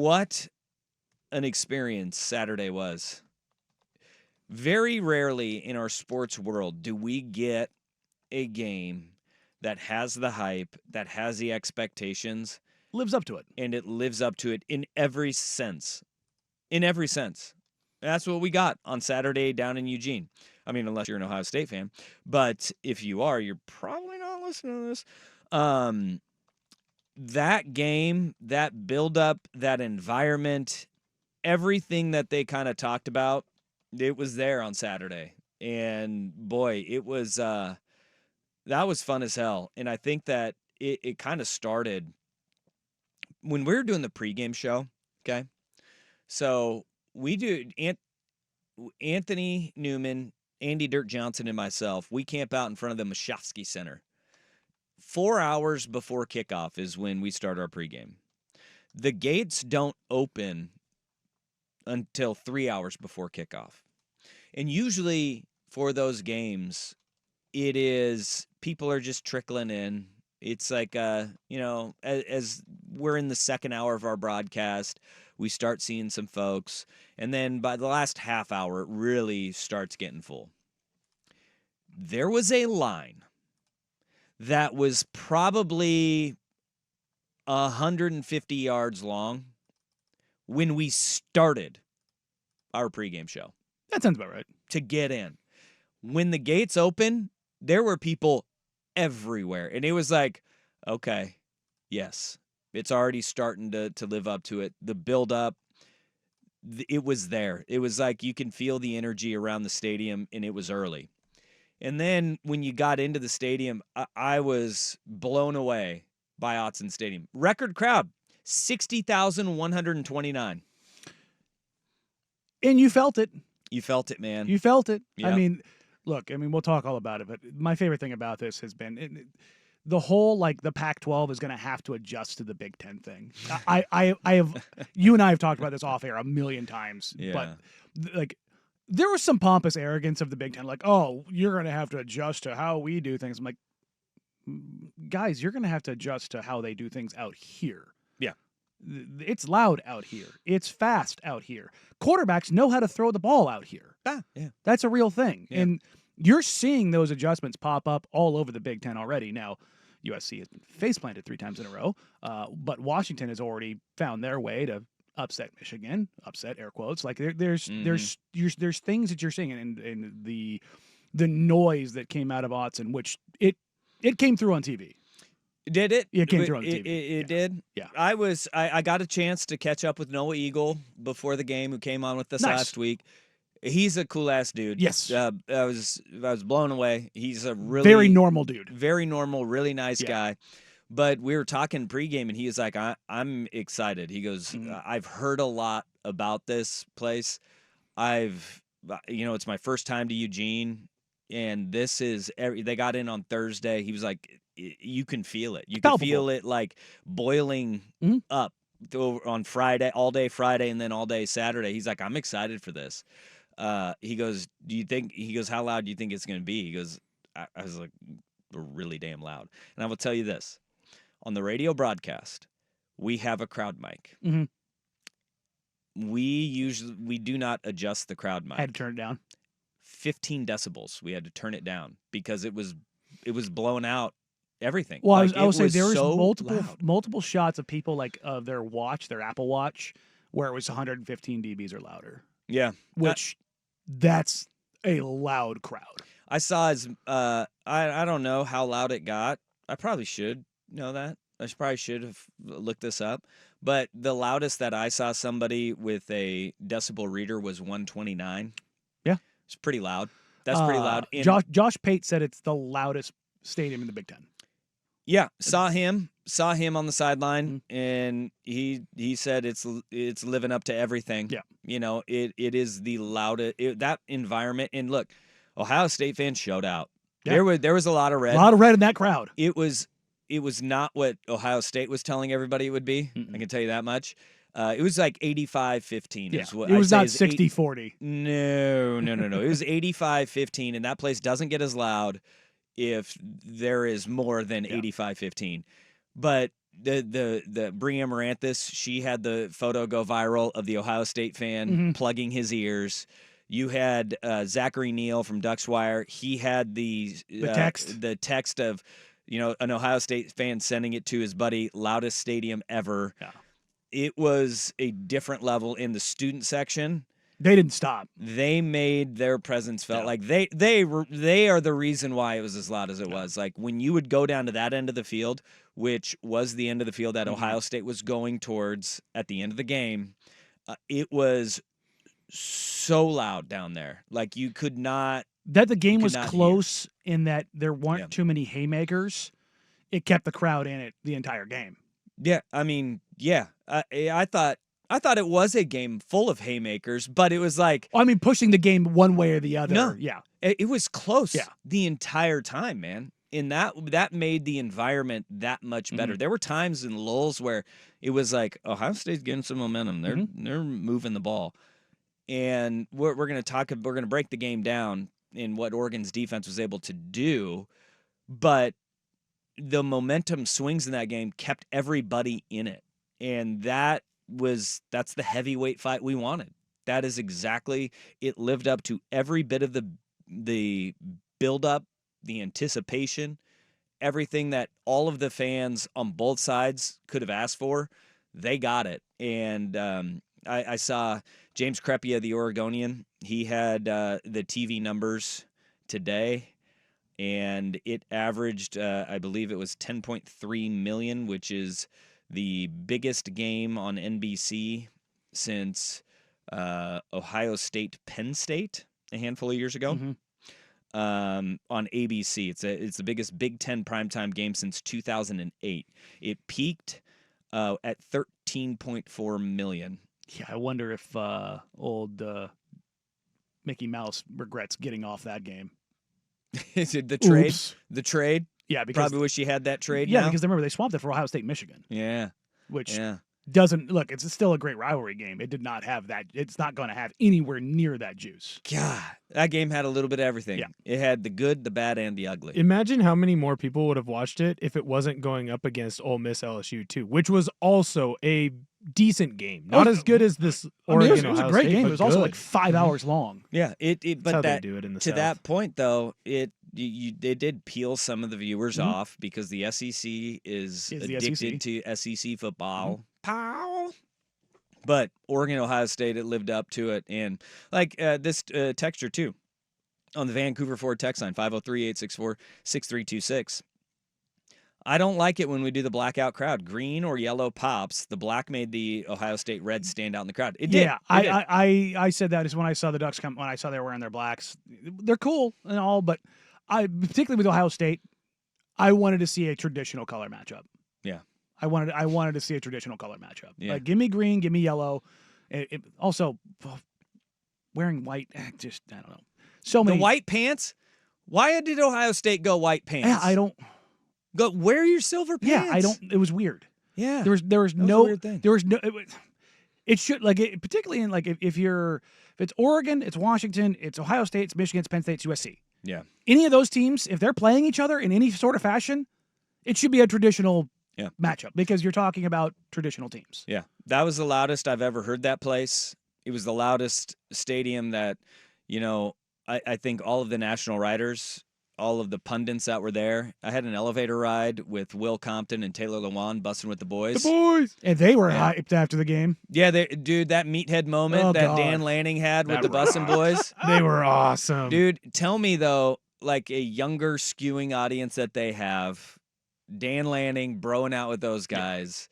what an experience Saturday was. Very rarely in our sports world do we get a game that has the hype, that has the expectations. Lives up to it. And it lives up to it in every sense. In every sense. That's what we got on Saturday down in Eugene. I mean, unless you're an Ohio State fan. But if you are, you're probably not listening to this. That game, that build-up, that environment, everything that they kind of talked about, it was there on Saturday. And, boy, it was that was fun as hell. And I think that it kind of started when we were doing the pregame show, okay? So we do Anthony Newman, Andy Dirt Johnson, and myself, we camp out in front of the Mashofsky Center. 4 hours before kickoff is when we start our pregame. The gates don't open until 3 hours before kickoff. And usually for those games, it is people are just trickling in. It's like, as we're in the second hour of our broadcast, we start seeing some folks. And then by the last half hour, it really starts getting full. There was a line that was probably 150 yards long when we started our pregame show. That sounds about right. To get in. When the gates open, there were people everywhere. And it was like, okay, yes, it's already starting to live up to it. The build-up, it was there. It was like you can feel the energy around the stadium, and it was early. And then when you got into the stadium, I was blown away by Autzen Stadium. Record crowd, 60,129. And you felt it. You felt it, man. You felt it. Yep. I mean, look, we'll talk all about it, but my favorite thing about this has been the whole, the Pac-12 is going to have to adjust to the Big Ten thing. I have, you and I have talked about this off air a million times, but there was some pompous arrogance of the Big Ten, oh, you're going to have to adjust to how we do things. I'm like, guys, you're going to have to adjust to how they do things out here. Yeah. It's loud out here. It's fast out here. Quarterbacks know how to throw the ball out here. Yeah. That's a real thing. Yeah. And you're seeing those adjustments pop up all over the Big Ten already. Now, USC has been face-planted 3 times in a row, but Washington has already found their way to upset Michigan, upset air quotes. There's things that you're seeing in the noise that came out of Autzen, which it came through on TV. Did it? It came through on TV. It did? Yeah. I got a chance to catch up with Noah Eagle before the game, who came on with us last week. He's a cool-ass dude. Yes. I was blown away. He's a really... Very normal dude. Very normal, really nice guy. But we were talking pregame, and he was like, I'm excited. He goes, I've heard a lot about this place. It's my first time to Eugene, and this is... They got in on Thursday. He was like... You can feel it. You can feel it boiling up on Friday, all day Friday, and then all day Saturday. He's like, I'm excited for this. He goes, how loud do you think it's going to be? He goes, I was like, really damn loud. And I will tell you this. On the radio broadcast, we have a crowd mic. Mm-hmm. We do not adjust the crowd mic. I had to turn it down. 15 decibels. We had to turn it down because it was blowing out everything. Well, I would say there was so multiple shots of people of their Apple Watch, where it was 115 dBs or louder. Yeah, which that's a loud crowd. I saw I don't know how loud it got. I probably should know that. I probably should have looked this up. But the loudest that I saw somebody with a decibel reader was 129. Yeah, it's pretty loud. That's pretty loud. Josh Pate said it's the loudest stadium in the Big Ten. Yeah, saw him on the sideline, and he said it's living up to everything. Yeah, it is the loudest that environment. And look, Ohio State fans showed out. Yeah. There was a lot of red. A lot of red in that crowd. It was not what Ohio State was telling everybody it would be. I can tell you that much. It was like 85-15. Yeah. It was not 60-40. No. It was 85-15, and that place doesn't get as loud if there is more than 85-15. But the Brie Amaranthus, she had the photo go viral of the Ohio State fan plugging his ears. You had Zachary Neal from Ducks Wire. He had the text of, an Ohio State fan sending it to his buddy, loudest stadium ever. Yeah. It was a different level in the student section. They didn't stop. They made their presence felt. Like they are the reason why it was as loud as it was. Like when you would go down to that end of the field, which was the end of the field that Ohio State was going towards at the end of the game, it was so loud down there. Like you could not. That the game was close in that there weren't too many haymakers. It kept the crowd in it the entire game. Yeah, I mean, yeah. I thought it was a game full of haymakers, but it was like, pushing the game one way or the other. No, yeah, it was close. The entire time, man. And that made the environment that much better. There were times in lulls where it was like Ohio State's getting some momentum. They're moving the ball, and we're going to break the game down in what Oregon's defense was able to do, but the momentum swings in that game kept everybody in it, and that's the heavyweight fight we wanted. That is exactly, it lived up to every bit of the build up, the anticipation, everything that all of the fans on both sides could have asked for. They got it. And I saw James Crepea, the Oregonian. He had the TV numbers today, and it averaged, I believe it was 10.3 million, which is the biggest game on NBC since Ohio State Penn State a handful of years ago. On ABC. It's the biggest Big Ten primetime game since 2008. It peaked at 13.4 million. Yeah, I wonder if old Mickey Mouse regrets getting off that game. Is it the trade? Oops. The trade? Yeah, because probably wish he had that trade. Yeah, now. because remember they swapped it for Ohio State, Michigan. Yeah, which doesn't look. It's still a great rivalry game. It did not have that. It's not going to have anywhere near that juice. God, that game had a little bit of everything. Yeah. It had the good, the bad, and the ugly. Imagine how many more people would have watched it if it wasn't going up against Ole Miss LSU too, which was also a decent game. Not as good as this Oregon. It was a great game. It was also like 5 hours long. Yeah, but they do it in the South. That point though, they did peel some of the viewers off because the SEC is addicted to SEC football. Pow. But Oregon, Ohio State, it lived up to it, and like this texture too on the Vancouver Ford text line 503-864-6326. I don't like it when we do the blackout crowd. Green or yellow pops. The black made the Ohio State red stand out in the crowd. It did. Yeah, I said that is when I saw the Ducks come. When I saw they were wearing their blacks, they're cool and all, but I particularly with Ohio State, I wanted to see a traditional color matchup. Yeah, I wanted to see a traditional color matchup. Yeah. Like give me green, give me yellow. Also, wearing white, just I don't know. So many the white pants. Why did Ohio State go white pants? Yeah, I don't. Go wear your silver pants. Yeah, I don't. It was weird. Yeah, there was no weird thing. There was no. It should particularly in like if it's Oregon, it's Washington, it's Ohio State, it's Michigan, it's Penn State, it's USC. Yeah. Any of those teams, if they're playing each other in any sort of fashion, it should be a traditional matchup because you're talking about traditional teams. Yeah, that was the loudest I've ever heard that place. It was the loudest stadium that, I think all of the national writers, all of the pundits that were there. I had an elevator ride with Will Compton and Taylor Lewan busting with the boys. And they were hyped after the game. Yeah, that meathead moment that Dan Lanning had with the busting boys. They were awesome. Dude, tell me, though, like a younger skewing audience that they have, Dan Lanning broing out with those guys.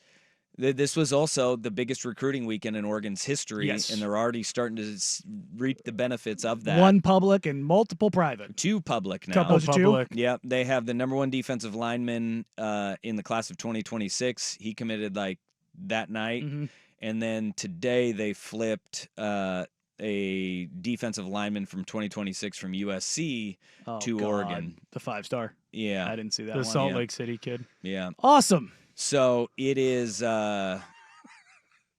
This was also the biggest recruiting weekend in Oregon's history, and they're already starting to reap the benefits of that. One public and multiple private. 2 public now. Couple public. Yeah, they have the number 1 defensive lineman in the class of 2026. He committed like that night, and then today they flipped a defensive lineman from 2026 from USC to Oregon. The 5-star. Yeah, I didn't see that. The Salt Lake City kid. Yeah, awesome. So it is.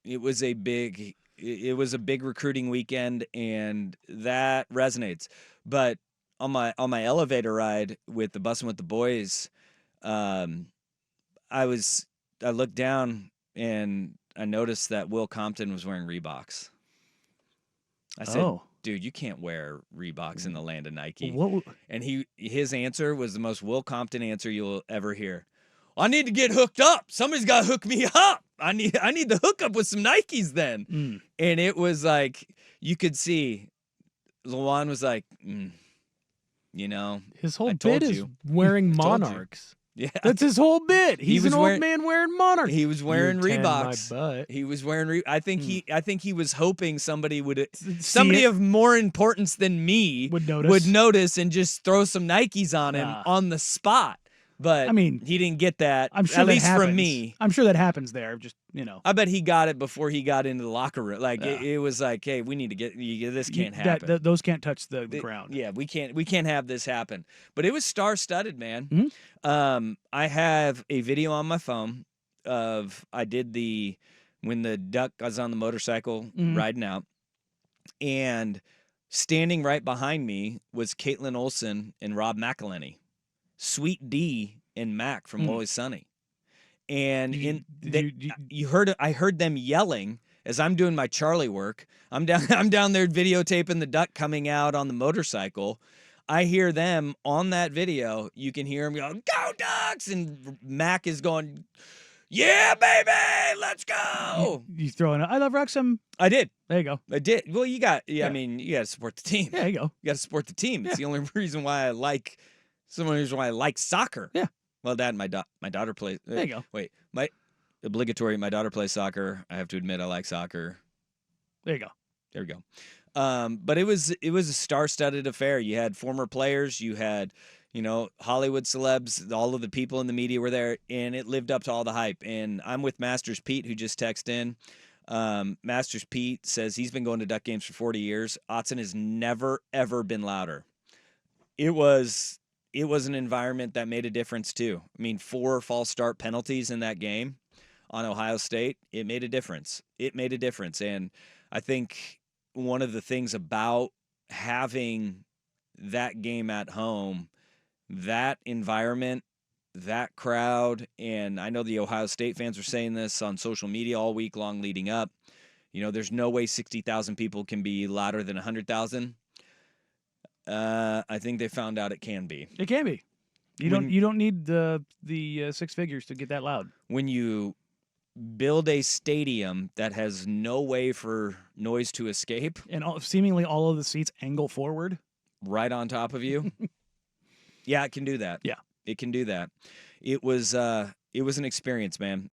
It was a big recruiting weekend, and that resonates. But on my elevator ride with the busing with the boys, I was looked down and I noticed that Will Compton was wearing Reeboks. I said, Oh. dude, you can't wear Reeboks in the land of Nike. What? And his answer was the most Will Compton answer you'll ever hear. I need to get hooked up. Somebody's got to hook me up. I need to hook up with some Nikes then. Mm. And it was like, you could see, Lawan was like, you know, His whole I told bit is you. wearing I told you. Monarchs. Yeah. That's his whole bit. He's was an old wearing- man wearing Monarchs. He was wearing You tan my Reeboks. butt. He was wearing I think he was hoping somebody would See somebody it, of more importance than me would notice. and just throw some Nikes on him Ah. on the spot. But I mean, he didn't get that. I'm sure at that least happens. from me. I'm sure that happens there. Just I bet he got it before he got into the locker room. Like Yeah. it was like, hey, we need to get this can't happen. those can't touch the ground. Yeah, we can't have this happen. But it was star-studded, man. Mhm. I have a video on my phone of when the duck was on the motorcycle Mhm. riding out, and standing right behind me was Caitlin Olsen and Rob McElhenney, Sweet D and Mac from Always Sunny. And I heard them yelling as I'm doing my Charlie work. I'm down there videotaping the duck coming out on the motorcycle. I hear them on that video. You can hear them go, "Go Ducks!" And Mac is going, "Yeah, baby, let's go!" You throw in. I love Wrexham. I did. There you go. I did. Well, you got. Yeah. I mean, you got to support the team. Yeah, there you go. You got to support the team. It's the only reason why I like. Why I like soccer. Yeah. Well, Dad, my daughter plays. There you go. Wait, my daughter plays soccer. I have to admit, I like soccer. There you go. There we go. But it was a star-studded affair. You had former players, you had, Hollywood celebs, all of the people in the media were there, and it lived up to all the hype. And I'm with Masters Pete, who just texted in. Masters Pete says he's been going to Duck games for 40 years. Autzen has never, ever been louder. It was an environment that made a difference, too. I mean, 4 false start penalties in that game on Ohio State, it made a difference. It made a difference. And I think one of the things about having that game at home, that environment, that crowd, and I know the Ohio State fans were saying this on social media all week long leading up, there's no way 60,000 people can be louder than 100,000. I think they found out it can be. It can be. You don't need the 6 figures to get that loud. When you build a stadium that has no way for noise to escape, And seemingly all of the seats angle forward. right on top of you, yeah, it can do that. Yeah. It can do that. It was an experience, man.